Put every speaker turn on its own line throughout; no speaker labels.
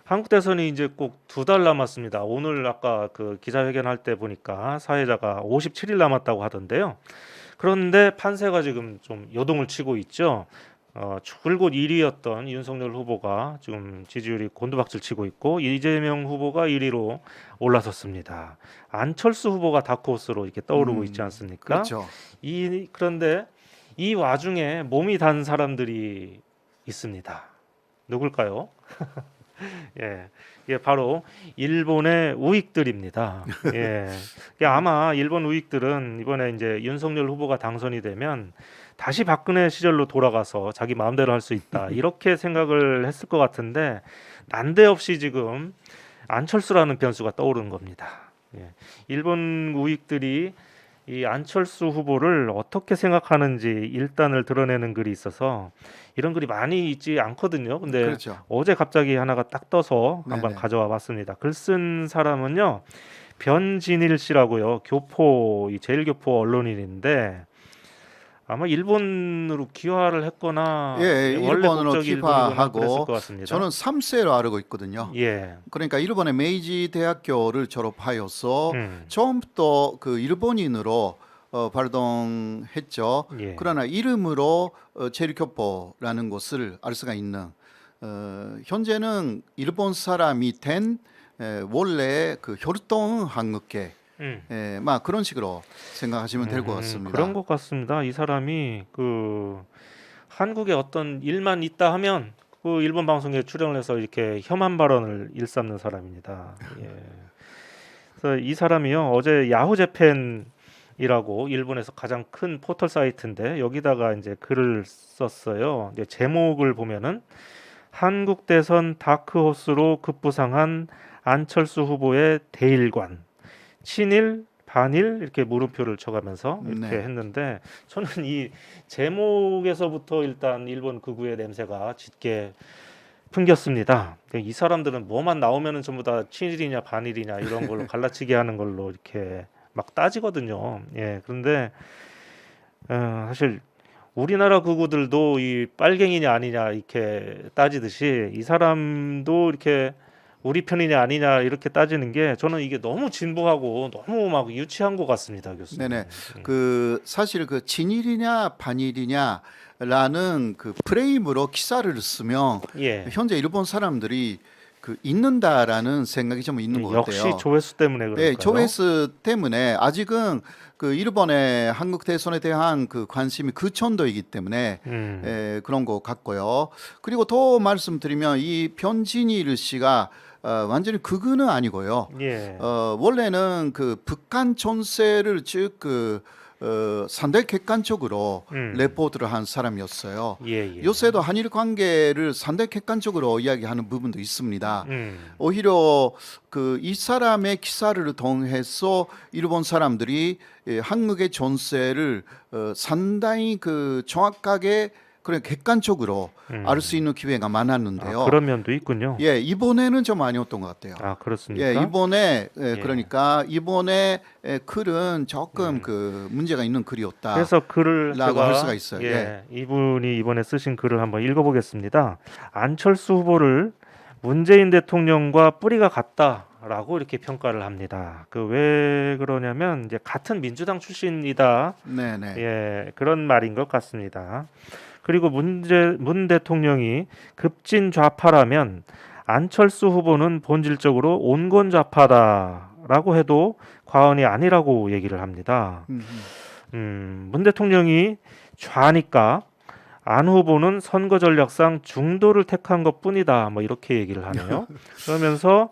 한국 대선이 이제 꼭 2달 남았습니다. 오늘 아까 그 기자회견할 때 보니까 사회자가 57일 남았다고 하던데요. 그런데 판세가 지금 좀 요동을 치고 있죠. 줄곧 1위였던 윤석열 후보가 지금 지지율이 곤두박질 치고 있고 이재명 후보가 1위로 올라섰습니다. 안철수 후보가 다크호스로 이렇게 떠오르고 있지 않습니까?
그렇죠.
그런데 이 와중에 몸이 단 사람들이 있습니다. 누굴까요? 예, 이게 바로 일본의 우익들입니다. 예, 이게 아마 일본 우익들은 이번에 이제 윤석열 후보가 당선이 되면 다시 박근혜 시절로 돌아가서 자기 마음대로 할 수 있다 이렇게 생각을 했을 것 같은데 난데없이 지금 안철수라는 변수가 떠오르는 겁니다. 예, 일본 우익들이 이 안철수 후보를 어떻게 생각하는지 일단을 드러내는 글이 있어서 이런 글이 많이 있지 않거든요. 근데
그렇죠.
어제 갑자기 하나가 딱 떠서 한번
네네.
가져와 봤습니다. 글 쓴 사람은요. 변진일 씨라고요. 교포, 이 제일교포 언론인인데 아마 일본으로 귀화를 했거나
예,
원래
일본으로
국적이 일본이거나 그랬을
귀화하고
것 같습니다.
저는 3세로 알고 있거든요.
예,
그러니까 일본의 메이지 대학교를 졸업하여서
음,
처음부터 그 일본인으로 발동했죠.
예,
그러나 이름으로 제일교포라는 것을 알 수가 있는 현재는 일본 사람이 된 원래 그 혈통 한국계 막 그런 식으로 생각하시면 될 것 같습니다.
그런 것 같습니다. 이 사람이 그 한국에 어떤 일만 있다 하면 그 일본 방송에 출연을 해서 이렇게 혐한 발언을 일삼는 사람입니다. 예. 그래서 이 사람이요 어제 야후 재팬이라고 일본에서 가장 큰 포털 사이트인데 여기다가 이제 글을 썼어요. 이제 제목을 보면은 한국 대선 다크호스로 급부상한 안철수 후보의 대일관 친일 반일 이렇게 물음표를 쳐가면서 이렇게
네.
했는데 저는 이 제목에서부터 일단 일본 극우의 냄새가 짙게 풍겼습니다. 이 사람들은 뭐만 나오면은 전부 다 친일이냐 반일이냐 이런 걸로 갈라치기 하는 걸로 이렇게 막 따지거든요. 예, 그런데 사실 우리나라 극우들도 이 빨갱이냐 아니냐 이렇게 따지듯이 이 사람도 이렇게 우리 편이냐 아니냐 이렇게 따지는 게 저는 이게 너무 진부하고 너무 막 유치한 것 같습니다, 교수님.
네네. 그 사실 그 진일이냐 반일이냐라는 그 프레임으로 기사를 쓰면
예.
현재 일본 사람들이 그 잊는다라는 생각이 좀 있는 것
역시
같아요.
조회수 때문에
네,
그럴까요?
조회수 때문에 아직은 그 일본의 한국 대선에 대한 그 관심이 그 정도이기 때문에 그런 것 같고요. 그리고 더 말씀드리면 이 변진일 씨가 완전히 극우는 아니고요.
예.
원래는 그 북한 전세를 쭉 상당히 객관적으로 레포트를 한 사람이었어요.
예, 예.
요새도 한일 관계를 상당히 객관적으로 이야기하는 부분도 있습니다.
음.
오히려 그 이 사람의 기사를 통해서 일본 사람들이 한국의 전세를 상당히 그 정확하게 그런 객관적으로 알 수 있는 기회가 많았는데요.
그런 면도 있군요.
예, 이번에는 좀 아니었던 것 같아요.
그렇습니까?
예, 이번에
예.
그러니까 이번에 글은 조금 그 문제가 있는 글이었다.
그래서 글을
라고
제가
할 수가 있어요.
예, 이분이 이번에 쓰신 글을 한번 읽어보겠습니다. 안철수 후보를 문재인 대통령과 뿌리가 같다라고 이렇게 평가를 합니다. 그 왜 그러냐면 이제 같은 민주당 출신이다.
네네.
예, 그런 말인 것 같습니다. 그리고 문 대통령이 급진 좌파라면 안철수 후보는 본질적으로 온건 좌파다라고 해도 과언이 아니라고 얘기를 합니다. 문 대통령이 좌니까 안 후보는 선거 전략상 중도를 택한 것뿐이다. 뭐 이렇게 얘기를 하네요. 그러면서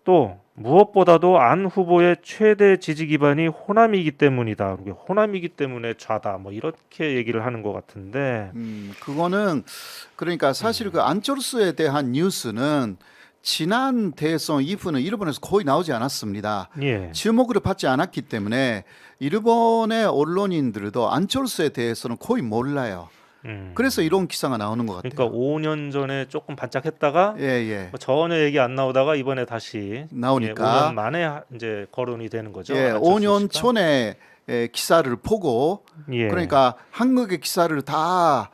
또 무엇보다도 안 후보의 최대 지지 기반이 호남이기 때문이다. 호남이기 때문에 좌다. 뭐 이렇게 얘기를 하는 것 같은데.
그거는 그러니까 사실 그 안철수에 대한 뉴스는 지난 대선 이후는 일본에서 거의 나오지 않았습니다.
예.
주목을 받지 않았기 때문에 일본의 언론인들도 안철수에 대해서는 거의 몰라요. 그래서 이런 기사가 나오는 것 같아요.
그러니까 5년 전에 조금 반짝했다가
예, 예.
뭐 전혀 얘기 안 나오다가 이번에 다시
나오니까.
5년 만에 이제 거론이 되는 거죠.
예,
안철수
5년
씨가.
전에 기사를 보고
예.
그러니까 한국의 기사를 다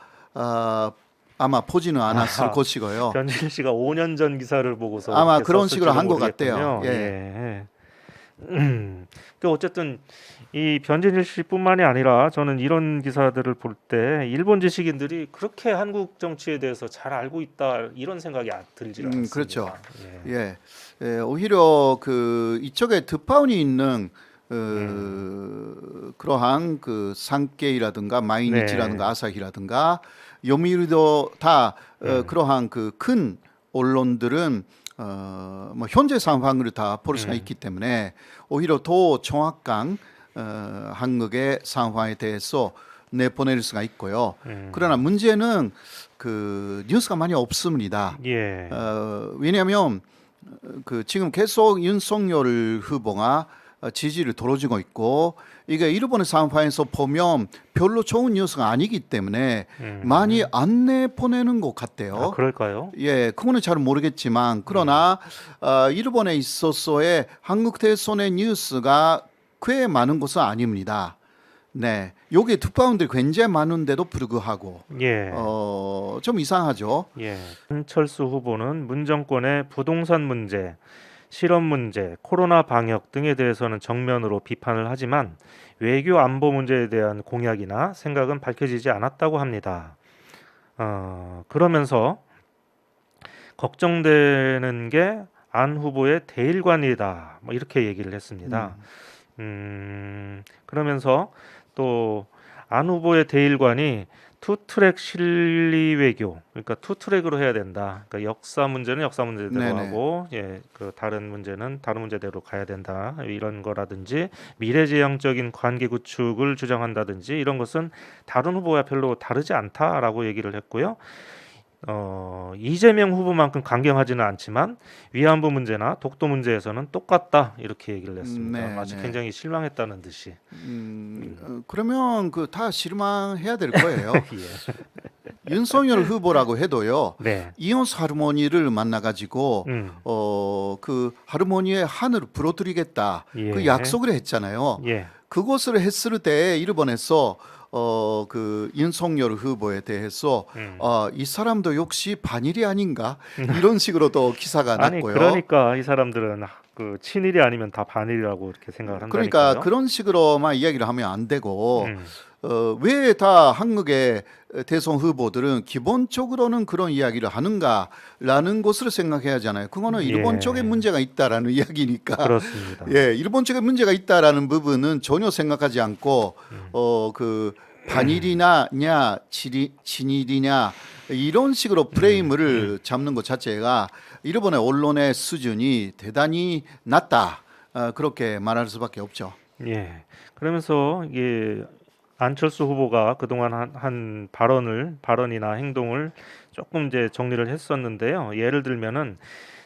아마 보지는 않았을 것이고요.
변진일 씨가 5년 전 기사를 보고서
아마
그렇게
그런 식으로
썼을지도
한 것 같아요.
모르겠군요.
예.
그 어쨌든 이 변진일 씨뿐만이 아니라 저는 이런 기사들을 볼 때 일본 지식인들이 그렇게 한국 정치에 대해서 잘 알고 있다 이런 생각이 들질 않습니다.
그렇죠.
예.
예. 오히려 그 이쪽에 득파원이 있는 그러한 그 산케이라든가 마이니치라든가
네.
아사히라든가 요미우리도 다 그러한 그 큰 언론들은 뭐 현재 상황을 다 볼 수가 있기 때문에 오히려 더 정확한 한국의 상황에 대해서 내보낼 수가 있고요. 그러나 문제는 그 뉴스가 많이 없습니다.
예.
왜냐하면 그 지금 계속 윤석열 후보가 지지를 떨어지고 있고 이게 일본의 상황에서 보면 별로 좋은 뉴스가 아니기 때문에 많이 안 내보내는 것 같대요.
아, 그럴까요?
예, 그거는 잘 모르겠지만 그러나 일본에 있어서의 한국 대선의 뉴스가 꽤 많은 것은 아닙니다. 네, 여기 특파원들이 굉장히 많은데도 불구하고
예.
좀 이상하죠.
예. 한철수 후보는 문 정권의 부동산 문제, 실업 문제, 코로나 방역 등에 대해서는 정면으로 비판을 하지만 외교 안보 문제에 대한 공약이나 생각은 밝혀지지 않았다고 합니다. 그러면서 걱정되는 게 안 후보의 대일관이다. 뭐 이렇게 얘기를 했습니다. 그러면서 또 안 후보의 대일관이 투트랙 실리 외교, 그러니까 투트랙으로 해야 된다. 그러니까 역사 문제는 역사 문제대로
네네.
하고, 예, 그 다른 문제는 다른 문제대로 가야 된다. 이런 거라든지 미래지향적인 관계 구축을 주장한다든지 이런 것은 다른 후보와 별로 다르지 않다라고 얘기를 했고요. 이재명 후보만큼 강경하지는 않지만 위안부 문제나 독도 문제에서는 똑같다 이렇게 얘기를 했습니다.
네,
마치
네.
굉장히 실망했다는 듯이.
그러면 그 다 실망해야 될 거예요.
예.
윤석열 후보라고 해도요.
네.
이혼수 할머니를 만나가지고
음.
그 할머니의 한을 불어드리겠다
예.
그 약속을 했잖아요.
예.
그것을 했을 때 일본에서 그 윤석열 후보에 대해서 이 사람도 역시 반일이 아닌가 이런 식으로 또 기사가
아니
났고요.
그러니까 이 사람들은 그 친일이 아니면 다 반일이라고 이렇게 생각을 한다니까요.
그러니까 그런 식으로만 이야기를 하면 안 되고
음.
왜 다 한국의 대선 후보들은 기본적으로는 그런 이야기를 하는가라는 것을 생각해야 하잖아요. 그거는 일본
예.
쪽에 문제가 있다라는 이야기니까.
그렇습니다.
예, 일본 쪽에 문제가 있다라는 부분은 전혀 생각하지 않고 그 반일이냐 친일이냐 이런 식으로 프레임을 잡는 것 자체가 일본의 언론의 수준이 대단히 낮다. 그렇게 말할 수밖에 없죠.
예. 그러면서 이게 안철수 후보가 그동안 한 발언이나 행동을 조금 이제 정리를 했었는데요. 예를 들면은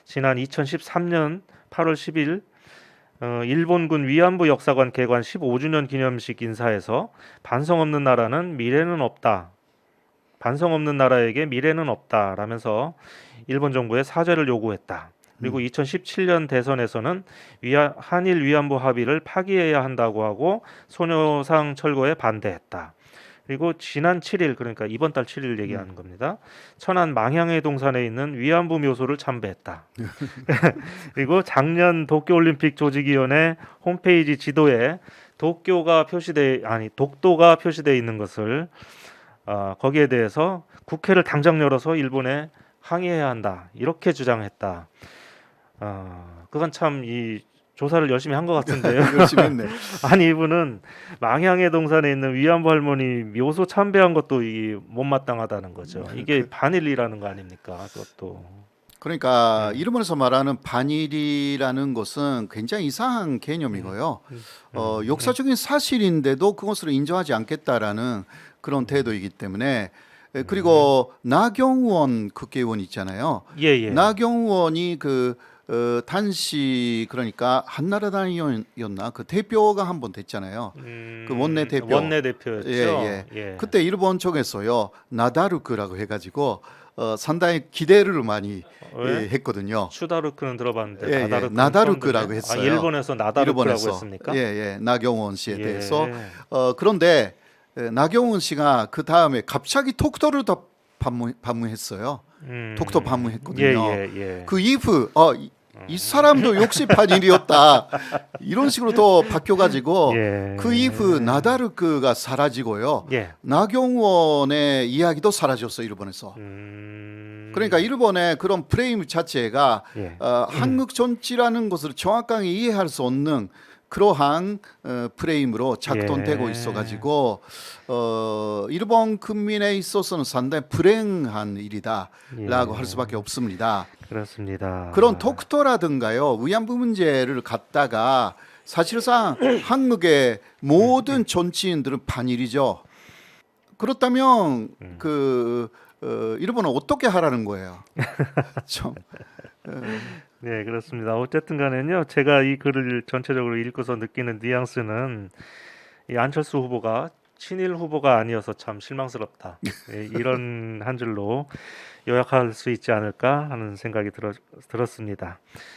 지난 2013년 8월 10일 일본군 위안부 역사관 개관 15주년 기념식 인사에서 반성 없는 나라는 미래는 없다. 반성 없는 나라에게 미래는 없다라면서 일본 정부에 사죄를 요구했다. 그리고 2017년 대선에서는 한일 위안부 합의를 파기해야 한다고 하고 소녀상 철거에 반대했다. 그리고 지난 7일 그러니까 이번 달 7일 얘기하는 겁니다. 천안 망향의 동산에 있는 위안부 묘소를 참배했다. 그리고 작년 도쿄올림픽 조직위원회 홈페이지 지도에 독도가 표시되어 있는 것을 거기에 대해서 국회를 당장 열어서 일본에 항의해야 한다. 이렇게 주장했다. 그건 참 이 조사를 열심히 한 것 같은데요.
열심히 했네.
아니 이분은 망향의 동산에 있는 위안부 할머니 묘소 참배한 것도 이 못마땅하다는 거죠. 이게 반일이라는 거 아닙니까? 그것도.
그러니까 일본에서 말하는 반일이라는 것은 굉장히 이상한 개념이고요. 역사적인 사실인데도 그것을 인정하지 않겠다라는 그런 태도이기 때문에 그리고 나경원 국회의원 있잖아요.
예.
나경원이 그 단시 그러니까 한나라당이었나 그 대표가 한 번 됐잖아요. 그 원내 대표.
원내대표였죠.
예. 그때 일본 쪽에서요 나다루크라고 해가지고 상당히 기대를 많이 했거든요.
추다루크는 들어봤는데
예,
나다루크는
나다루크라고
처음 듣네.
했어요.
일본에서 나다루크라고
일본에서.
했습니까?
예. 나경원 씨에 대해서
예.
그런데 나경원 씨가 그 다음에 갑자기 독도를 반문했어요. 독도 반문했거든요.
예.
그 이후 이 사람도 역시 반일이었다 이런 식으로 또 바뀌어가지고
예.
그 이후 나다르크가 사라지고요.
예.
나경원의 이야기도 사라졌어요, 일본에서. 그러니까 일본의 그런 프레임 자체가
예.
한국 정치라는 것을 정확하게 이해할 수 없는 그러한 프레임으로 작동되고
예.
있어가지고 일본 국민에 있어서는 상당히 불행한 일이다라고 할 수밖에 없습니다.
그렇습니다.
그런 독도라든가요 위안부 문제를 갖다가 사실상 한국의 모든 정치인들은 반일이죠. 그렇다면 일본은 어떻게 하라는 거예요? 좀
네, 그렇습니다. 어쨌든 간에요. 제가 이 글을 전체적으로 읽고서 느끼는 뉘앙스는 이 안철수 후보가 친일 후보가 아니어서 참 실망스럽다. 예, 이런 한 줄로 요약할 수 있지 않을까 하는 생각이 들었습니다.